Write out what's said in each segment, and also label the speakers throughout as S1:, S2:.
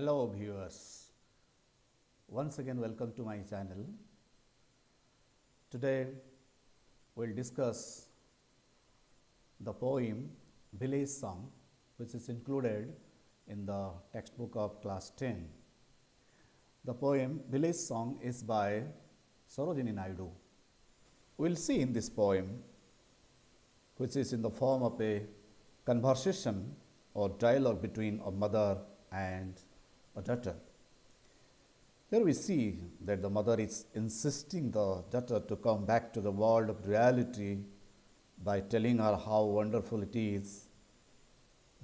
S1: Hello viewers, once again welcome to my channel. Today we will discuss the poem Village Song, which is included in the textbook of class 10. The poem Village Song is by Sarojini Naidu. We will see in this poem, which is in the form of a conversation or dialogue between a mother and a daughter. Here we see that the mother is insisting the daughter to come back to the world of reality by telling her how wonderful it is.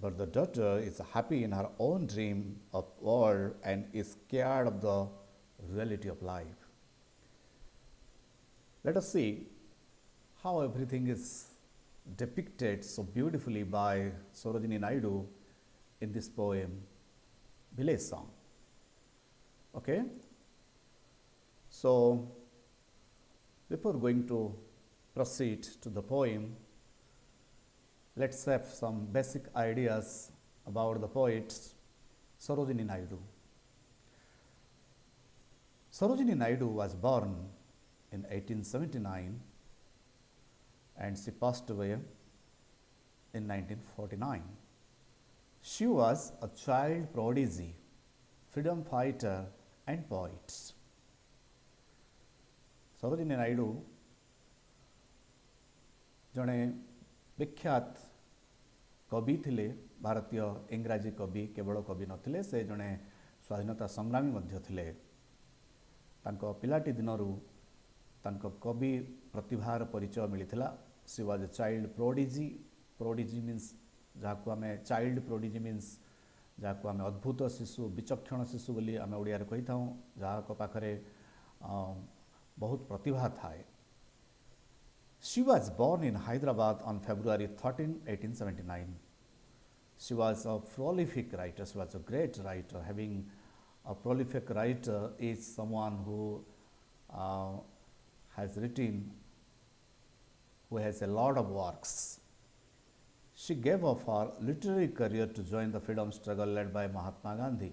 S1: But the daughter is happy in her own dream of world and is scared of the reality of life. Let us see how everything is depicted so beautifully by Sarojini Naidu in this poem Village Song. Okay, so before going to proceed to the poem, let's have some basic ideas about the poet Sarojini Naidu. Sarojini Naidu was born in 1879 and she passed away in 1949. She was a child prodigy, freedom fighter and poet. Sarojini Naidu जड़े विख्यात कवि थिले, भारतीय इंग्राजी कवि केवल कवि नथिले, से जड़े स्वाधीनता संग्रामी मध्य थिले। तांको पिलाटी दिनरू तांको कवि प्रतिभार परिचय मिलिथिला। She was a child prodigy. Prodigy means जहाँ आम चाइल्ड प्रोडिजी मीन्स जहाँ आम अद्भुत शिशु, विचक्षण शिशु बोली आम ओडिया कही था, जहाँ पाखरे बहुत प्रतिभा थाए. She was born in Hyderabad on February 13, 1879. She was a prolific writer. She was a great writer. Having a prolific writer is someone who has written, who has a lot of works. She gave up her literary career to join the freedom struggle led by Mahatma Gandhi.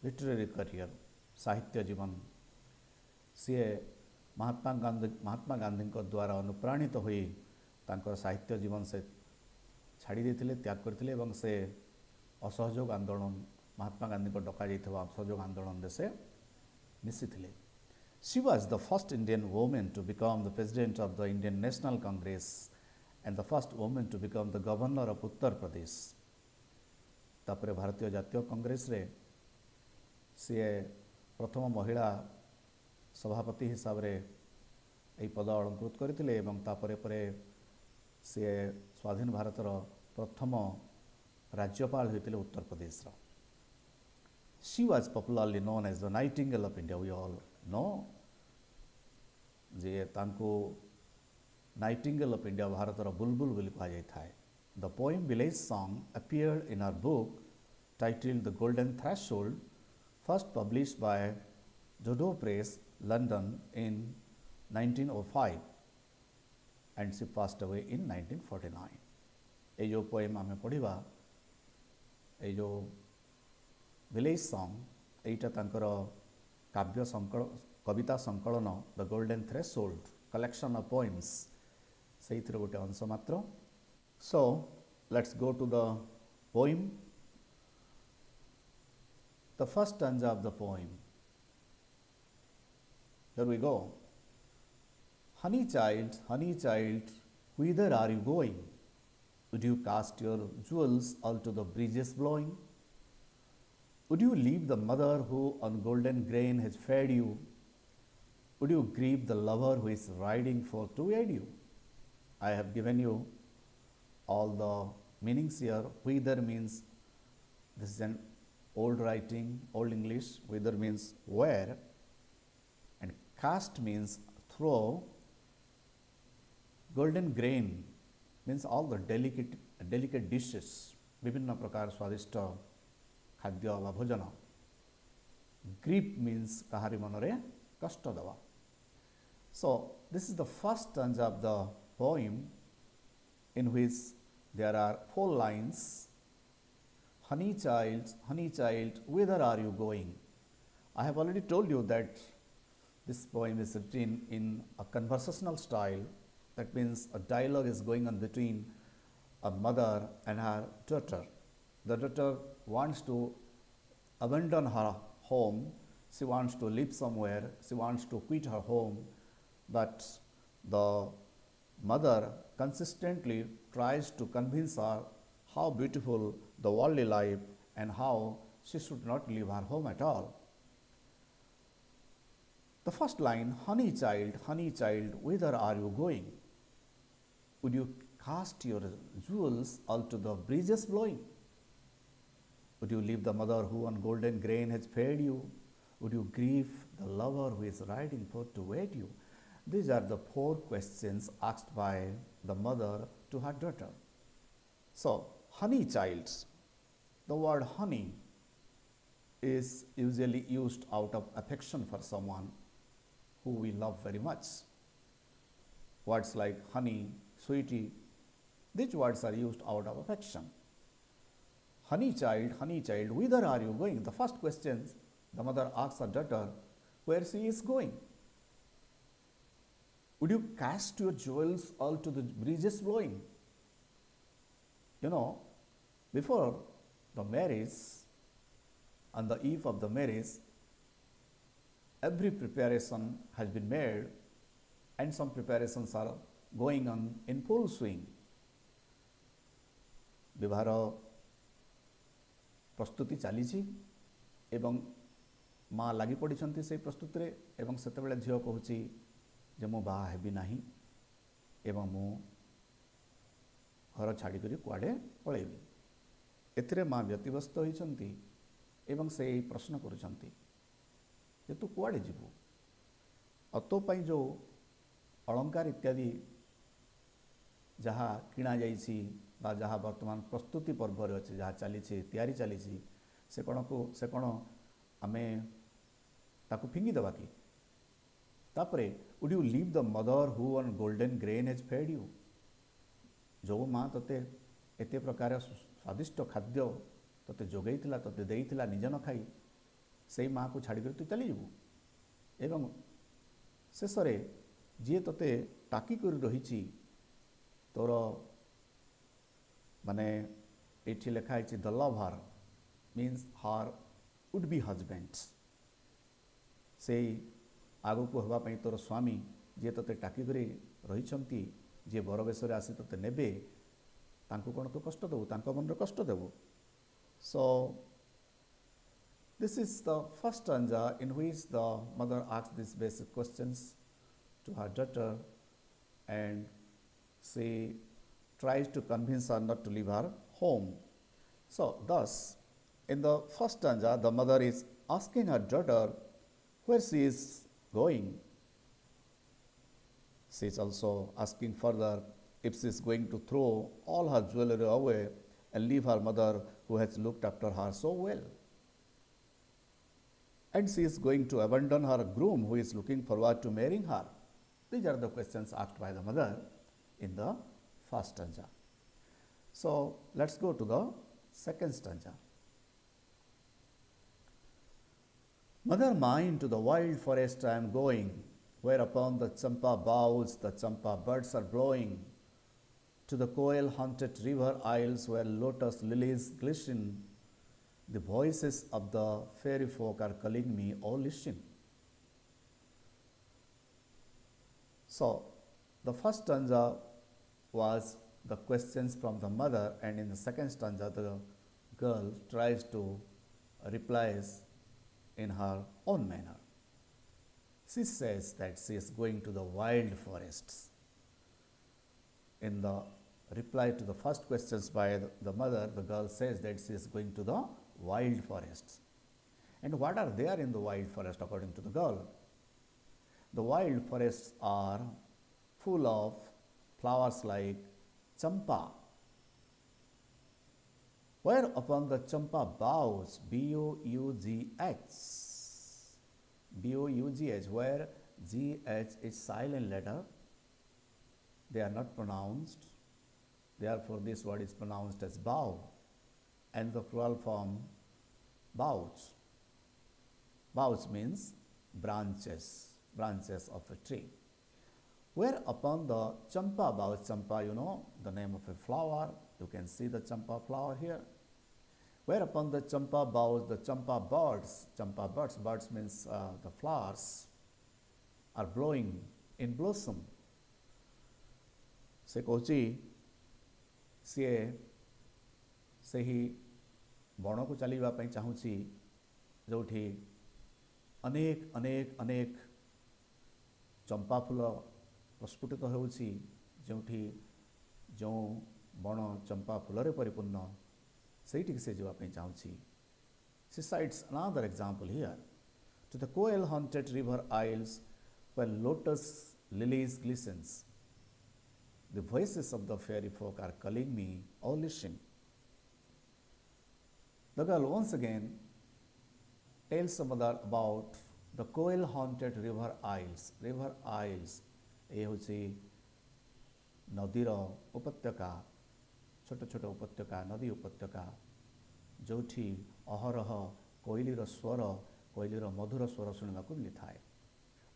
S1: Literary career, साहित्य जीवन. सी महात्मा गांधी द्वारा अनुप्राणित हुई तांकर साहित्य जीवन से छाड़ी देथिले, त्याग करथिले एवं से असहयोग आंदोलन, महात्मा गांधी को डका जाइथवा असहयोग आंदोलन से मिसिथिले. She was the first Indian woman to become the president of the Indian National Congress and the first woman to become the governor of Uttar Pradesh. तापरे भारतीय जातीय कांग्रेस रे सी प्रथम महिला सभापति हिसाब रे यही पद अलंकृत करथिले एवं तापरे परे सी स्वाधीन भारतर प्रथम राज्यपाल होइतिले उत्तर प्रदेश रा. She was popularly known as the Nightingale of India. We all know जे तांको Nightingale of India, भारतर बुलबुल बोली कहा जाता है. The poem Village Song appeared in her book titled The Golden Threshold, first published by Dodo Press, London in 1905, and she passed away in 1949. ये जो poem आमे पढ़िबा, ये जो विलेज सॉन्ग, एटा तांकर काव्य संकलन, कविता संकलन the Golden Threshold collection of poems, सेइथिर गोटे अंश मात्र. So let's go to the poem. The first stanza of the poem. Here we go. Honey child, whither are you going? Would you cast your jewels all to the breezes blowing? Would you leave the mother who on golden grain has fed you? Would you grieve the lover who is riding forth to aid you? I have given you all the meanings here. Whither means, this is an old writing, old English. Whither means where, and cast means throw. Golden grain means all the delicate dishes, विभिन्न प्रकार स्वादिष्ट खाद्य वा भोजन. Grip means कहारी मनरे कष्ट दवा. So this is the first stanza of the poem, in which there are 4 lines. honey child, whither are you going? I have already told you that this poem is written in a conversational style. That means a dialogue is going on between a mother and her daughter. The daughter wants to abandon her home, she wants to live somewhere, she wants to quit her home, but the mother consistently tries to convince her how beautiful the worldly life and how she should not leave her home at all. The first line, honey child, whither are you going? Would you cast your jewels all to the breezes blowing? Would you leave the mother who on golden grain has fed you? Would you grieve the lover who is riding forth to wed you? These are the four questions asked by the mother to her daughter. So, honey child, the word honey is usually used out of affection for someone who we love very much. Words like honey, sweetie, these words are used out of affection. Honey child, whither are you going? The first question the mother asks her daughter where she is going. Would you cast your jewels all to the breezes blowing? You know, before the marriage, on the eve of the marriage, every preparation has been made and some preparations are going on in full swing. विवाहर प्रस्तुति चली एवं माँ लगी पड़ी से प्रस्तुति रे एवं सेतेबेले झील कहूँ जे मु बाहा हेबी नाही एवं मु घर छाड़ी कुआडे पलैबी एथिरे माँ व्यतिव्यस्त होइछंती एवं से प्रश्न करुछंती जे तू कुआडे जीवु और तो पई जो अलंकार इत्यादि जहाँ किणा जाइछि बा जहाँ वर्तमान प्रस्तुति पर्व अच्छे जहाँ चली तैयारी चली से कौन आमे ताकू फिंगी दबा कि तापरे would you leave the mother who on golden grain has fed you जो माँ तोते एते प्रकार स्वादिष्ट खाद्य तोते जोगैथिला तोते देइथिला निज न खाई से माँ को छाड़ी तू चली जीवु एवं शेष जी तोते टाकी कर रही तोर माने एठी लेखा है the lover means her would be husband से आगु को हवाई तोर स्वामी जी तोते टाकी कर रही जी बर बेश आसी तोते नेबे तांको कौन तू कष्ट देबू तांको मन कष्ट देबू so this is the first stanza in which the mother asks these basic questions to her daughter and she tries to convince her not to leave her home. So, thus, in the first stanza, the mother is asking her daughter where she is going. She is also asking further if she is going to throw all her jewelry away and leave her mother who has looked after her so well. And she is going to abandon her groom who is looking forward to marrying her. These are the questions asked by the mother in the first stanza. So, let us go to the second stanza. Mother mine, to the wild forest I am going, where upon the champa boughs the champa birds are blowing, to the koel haunted river isles where lotus lilies glisten, the voices of the fairy folk are calling me, oh listen. So, the first stanza was the questions from the mother, and in the second stanza the girl tries to replies in her own manner. She says that she is going to the wild forests. In the reply to the first questions by the mother, the girl says that she is going to the wild forests. And what are there in the wild forest according to the girl? The wild forests are full of flowers like champa, where upon the champa boughs, B-O-U-G-H, where G-H is silent letter, they are not pronounced, therefore this word is pronounced as bough. and the plural form boughs. Boughs means branches, branches of a tree. Whereupon the champa boughs, champa, you know, the name of a flower, you can see the champa flower here. Whereupon the champa boughs, the champa birds, birds means the flowers, are blowing in blossom. से Cauchy CA सही बण को चलवा चाहूँगी जो अनेक अनेक अनेक चंपा फूल प्रस्फुटित होउछि जोठी जो बण चंपा फूल परिपूर्ण से जावाई चाहूँगी. She cites another example here. To the coil haunted river isles where lotus lilies glistens, the voices of the fairy folk are calling me, oh listen. The girl once again tells the mother about the coil haunted river isles. River isles ये होची नदीर उपत्यका, छोट छोट उपत्यका, नदी उपत्यका जोठी अहरह कोइलीर स्वर, कोइलीर मधुर स्वर शुणा को मिली थाए.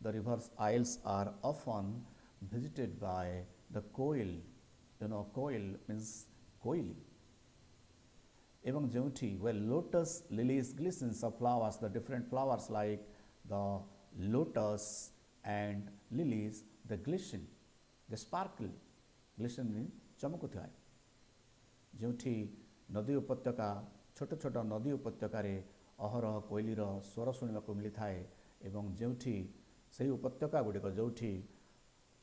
S1: The river's isles are often visited by the koel. You know, koel means कोइली. Even जोठी where lotus lilies glistens of flowers, the different flowers like the lotus and lilies, they glisten, they sparkle. Glisten means चमकुथाए. जोठी नदी उपत्यका, छोट छोट नदी उपत्यका रे अहरह कोइलीर स्वर शुणा को मिली थाए एवं जोठी से उपत्यका गुड़िक जोठी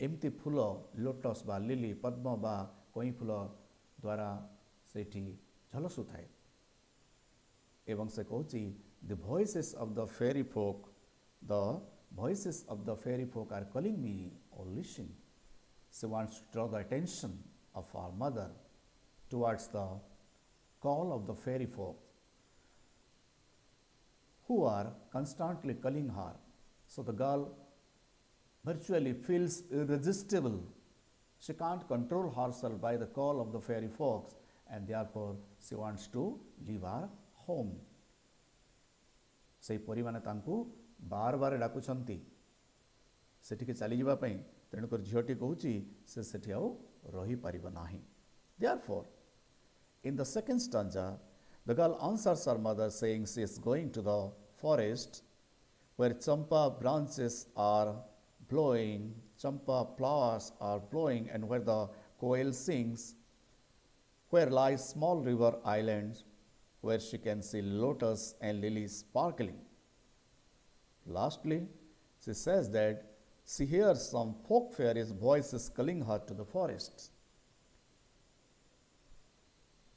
S1: एमती फूल लोटस बा लिली पद्म बा कोई फूल द्वारा सेठी झलसु थाए. एवं से कहूची the voices of the ferry folk, the voices of the fairy folk are calling me, oh listen. She wants to draw the attention of our mother towards the call of the fairy folk who are constantly calling her. So the girl virtually feels irresistible. She can't control herself by the call of the fairy folks, and therefore she wants to leave her home. से परिमाण तांकु बार बार डाकुछंती सेठी चली जावा पई, तेणुकर झीटी कहूँ से सेठी आउ रही Paribas नाही. Therefore, in the second stanza, the girl answers her mother saying she is going to the forest where champa branches are blowing, champa flowers are blowing, and where the koel sings, where lies small river islands where she can see lotus and lilies sparkling. Lastly, she says that she hears some folk fairies' voices calling her to the forest.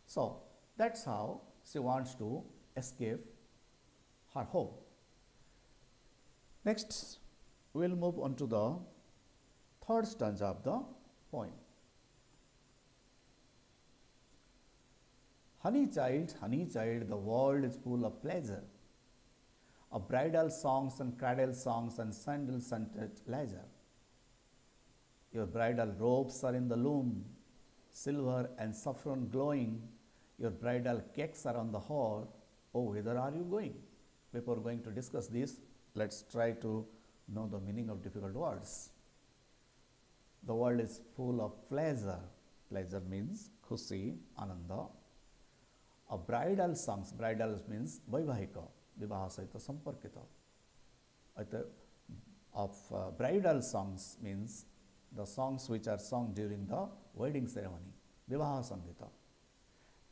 S1: So, that's how she wants to escape her home. Next, we will move on to the third stanza of the poem. Honey child, the world is full of pleasure, of bridal songs and cradle songs and sandal-scented leisure. Your bridal robes are in the loom, silver and saffron glowing. Your bridal cakes are on the hearth. Oh, whither are you going? Before going to discuss this, let's try to know the meaning of difficult words. The world is full of pleasure. Pleasure means khushi, ananda. Of bridal songs, bridal means vaivahika, vivaha saita samparkita. Of bridal songs means the songs which are sung during the wedding ceremony, vivaha sangita.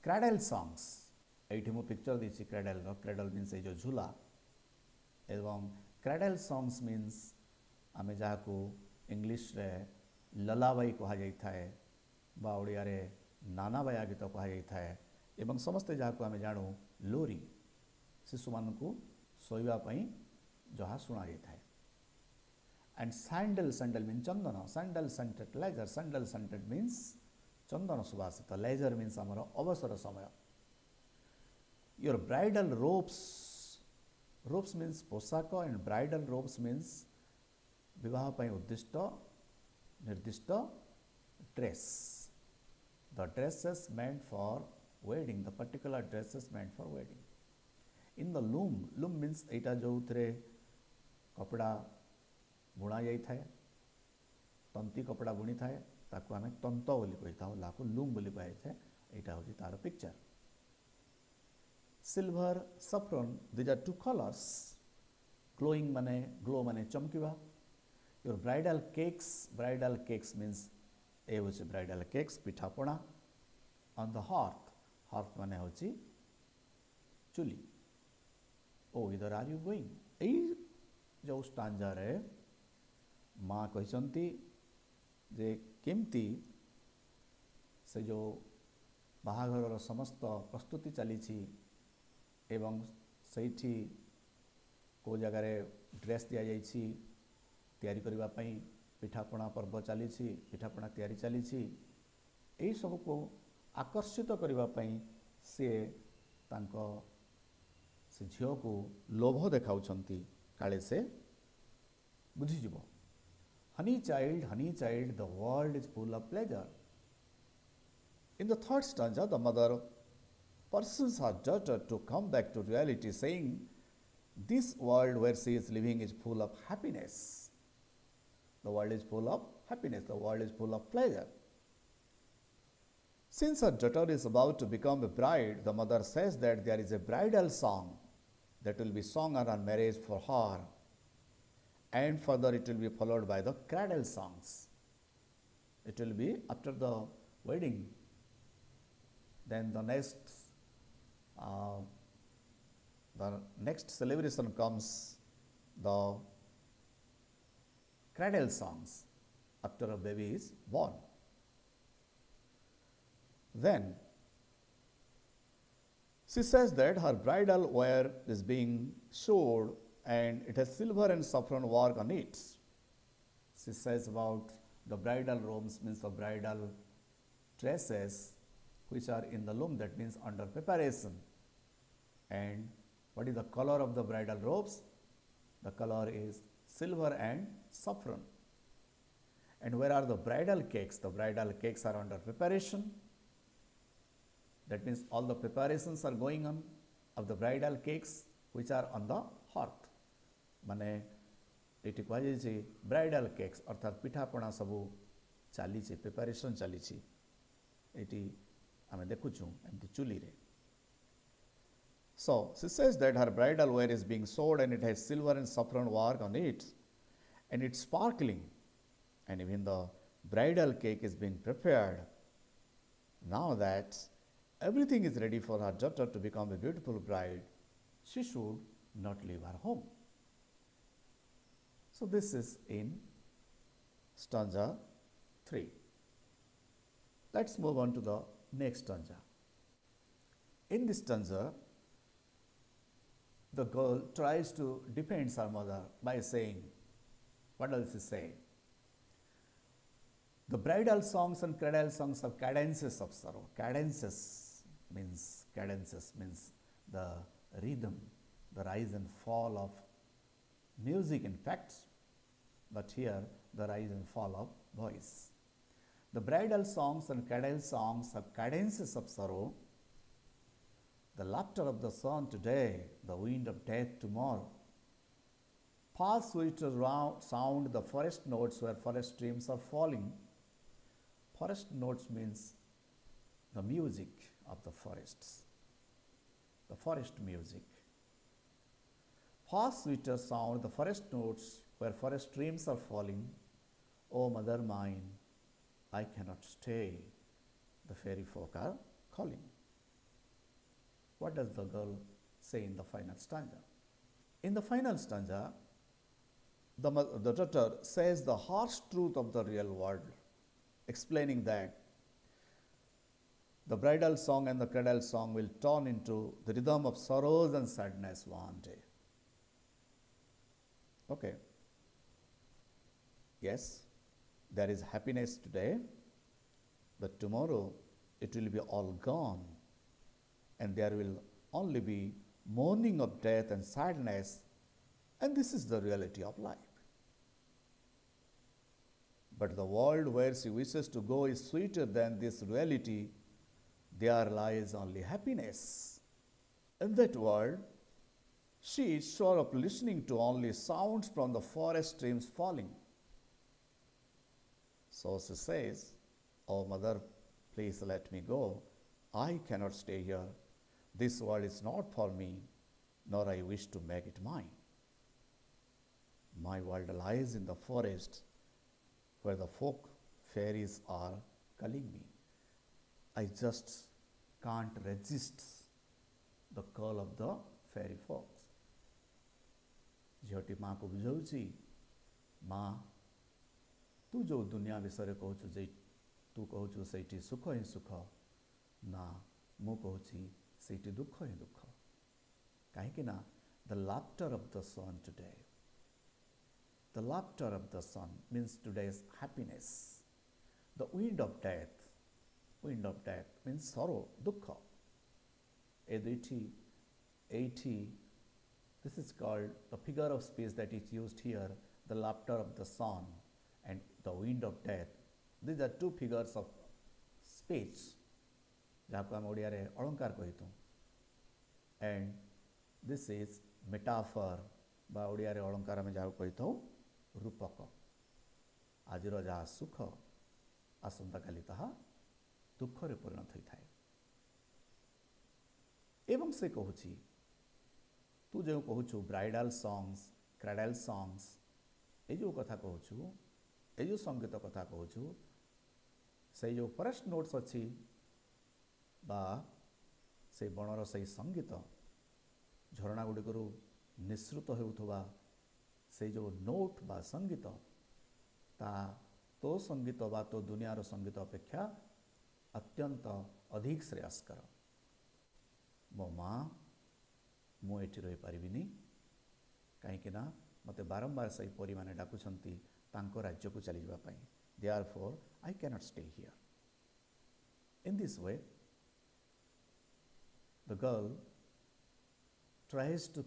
S1: Cradle songs, एठी मु picture देछि cradle रो, cradle means ए जो झूला, एवं cradle songs means आमे जाहाकू English रे ललाबाई कहा जाई थाए बा ओडिया रे नानाबाया गीत कहा जाई थाए एवं समस्ते जहाँ आम जानू लोरी शिशु मानक शोवा जहाँ शुणा जाए. एंड सैंडल, सैंडल मीन चंदन, sandal scented leisure, sandal scented means चंदन सुवासित, लेजर मीन्स आमर अवसर समय. Your bridal robes, robes means पोशाक एंड ब्राइडल रोप्स मीन्स विवाह उद्दिष्ट निर्दिष्ट dress. The dresses meant for wedding, the particular dress is meant for wedding. In the loom, loom means एटा जो थे कपड़ा बुणा जाई थाए, तंती कपड़ा बुणी थाए, ताको आमे तंत बोली कही था, लाको लूम बोली कही था, एटा होची तार picture. Silver, saffron, these are two colors. Glowing माने glow माने चमकीवा. Your bridal cakes means ए होची bridal cakes पिठापणा. On the hearth माने होची चुली. Oh, whither are you going? एई जो स्टांजा रे माँ कहते जे केमती से जो बाहाघर समस्त प्रस्तुति चली एवं सही को जगार ड्रेस दि जाइए तैयारी करबा पई पिठापणा पर्व चली पिठापणा तैयारी चली यही सब को आकर्षित करबा पई से झील को लोभ देखाउछंती काले से बुझीजिव. Honey child, the world is full of pleasure. In the third stanza, the mother pursues her daughter to come back to reality, saying, this world where she is living is full of happiness. The world is full of happiness. The world is full of pleasure. Since her daughter is about to become a bride, the mother says that there is a bridal song that will be sung on her marriage for her, and further it will be followed by the cradle songs. It will be after the wedding. Then the next celebration comes the cradle songs after a baby is born. Then she says that her bridal wear is being showed and it has silver and saffron work on it. She says about the bridal robes, means the bridal dresses which are in the loom, that means under preparation. And what is the color of the bridal robes? The color is silver and saffron. And where are the bridal cakes? The bridal cakes are under preparation. That means all the preparations are going on of the bridal cakes which are on the hearth. माने eighty कहुचे bridal cakes अर्थात पिठापणा सबू चली preparation चली eighty आमे देखुचु एमती चुली रे. So she says that her bridal wear is being sewed and it has silver and saffron work on it and it's sparkling, and even the bridal cake is being prepared. Now that everything is ready for her daughter to become a beautiful bride, she should not leave her home. So this is in stanza 3. Let's move on to the next stanza. In this stanza, the girl tries to defend her mother by saying, what does she say? The bridal songs and cradle songs have cadences of sorrow. Cadences means the rhythm, the rise and fall of music in fact, but here the rise and fall of voice. The bridal songs and cradle songs have cadences of sorrow. The laughter of the sun today, the wind of death tomorrow. Past sweeter sound the forest notes where forest streams are falling. Forest notes means the music of the forests, the forest music. Fast sweeter sound the forest notes where forest streams are falling. O mother mine, I cannot stay, the fairy folk are calling. What does the girl say in the final stanza? In the final stanza, the daughter says the harsh truth of the real world, explaining that the bridal song and the cradle song will turn into the rhythm of sorrows and sadness one day. Okay. Yes, there is happiness today, but tomorrow it will be all gone, and there will only be mourning of death and sadness, and this is the reality of life. But the world where she wishes to go is sweeter than this reality, there lies only happiness. In that world, she is sure of listening to only sounds from the forest streams falling. So she says, "Oh, mother, please let me go. I cannot stay here. This world is not for me, nor I wish to make it mine. My world lies in the forest where the folk fairies are calling me. I just can't resist the call of the fairy folks." झीटी माँ को बुझाऊँगी, माँ तू जो दुनिया विषय कहूँ जे तू कहूँ से सुख ही सुख ना मु कहूँ से दुख ही दुख कहीं the laughter of the sun today the laughter of the sun means today's happiness the wind of death means sorrow dukh ए दुईटी एटी this is called the figure of speech that is used here, the laughter of the sun and the wind of death. These are two figures of speech जहाँ को हम ओडिया रे अलंकार कहितु and this is metaphor बा ओडिया रे अलंकार में जहाँ कहितु रूपक आज जहाँ सुख आसंता काली ताहा दुख रे परिणत होता है एवं से कहूची तू जो कहूँ ब्राइडल सॉन्ग्स क्राइडल सॉन्ग्स ये जो कथा कहूँ ये जो संगीत कथा कहूँ से जो फॉरेस्ट नोट्स अच्छी बा से बनर से संगीत झरणा गुड़िकर निःसृत होउथबा से जो नोट बा संगीत ता तो संगीत बा तो दुनियार संगीत अपेक्षा अत्यंत अधिक श्रेयस्कर मो माँ मुझे रही पारिनी कहीं मत बारंबार से परी मैंने डाकुंट राज्य को चली जावाई therefore I cannot stay here in this way the girl tries to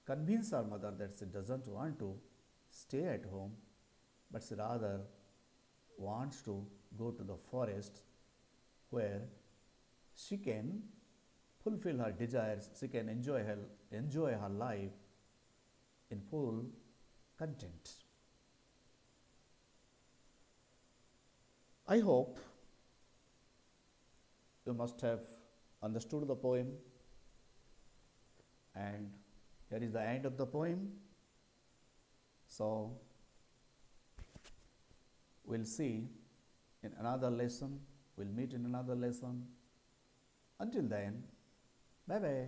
S1: convince her mother that she doesn't want to stay at home but she rather wants to go to the forest where she can fulfill her desires, she can enjoy her life in full content. I hope you must have understood the poem, and here is the end of the poem. So we'll see in another lesson, we'll meet in another lesson. Until then, bye bye.